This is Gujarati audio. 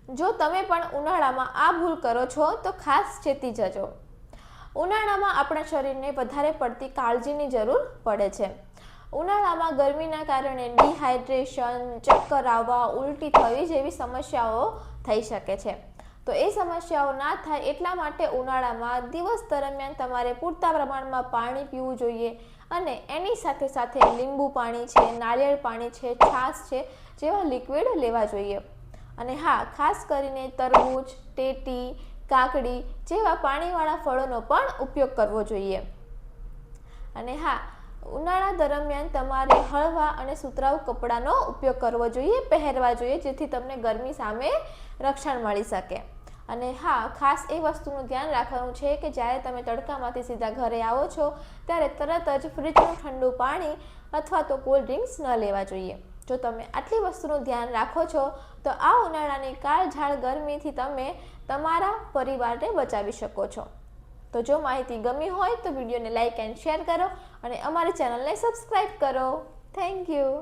જો તમે પણ ઉનાળામાં આ ભૂલ કરો છો તો ખાસ ચેતી જજો। ઉનાળામાં આપણા શરીરને વધારે પડતી કાળજીની જરૂર પડે છે। ઉનાળામાં ગરમીના કારણે ડિહાઇડ્રેશન, ચક્કર આવવા, ઉલટી થવી જેવી સમસ્યાઓ થઈ શકે છે। તો એ સમસ્યાઓ ના થાય એટલા માટે ઉનાળામાં દિવસ દરમિયાન તમારે પૂરતા પ્રમાણમાં પાણી પીવું જોઈએ અને એની સાથે સાથે લીંબુ પાણી છે, નાળિયેર પાણી છે, છાશ છે જેવા લિક્વિડ લેવા જોઈએ। અને હા, ખાસ કરીને તરબૂચ, ટેટી, કાકડી જેવા પાણીવાળા ફળોનો પણ ઉપયોગ કરવો જોઈએ। અને હા, ઉનાળા દરમિયાન તમારે હળવા અને સુતરાઉ કપડાનો ઉપયોગ કરવો જોઈએ, પહેરવા જોઈએ, જેથી તમને ગરમી સામે રક્ષણ મળી શકે। અને હા, ખાસ એ વસ્તુનું ધ્યાન રાખવાનું છે કે જ્યારે તમે તડકામાંથી સીધા ઘરે આવો છો ત્યારે તરત જ ફ્રીજનું ઠંડુ પાણી અથવા તો કોલ્ડ ડ્રિંક્સ ન લેવા જોઈએ। જો તમે આટલી વસ્તુનું ધ્યાન રાખો છો તો આ ઉનાળાની કાળઝાળ ગરમીથી તમે તમારા પરિવારને બચાવી શકો છો। તો જો માહિતી ગમી હોય તો વિડીયોને લાઇક એન્ડ શેર કરો અને અમારી ચેનલને સબસ્ક્રાઈબ કરો। Thank you.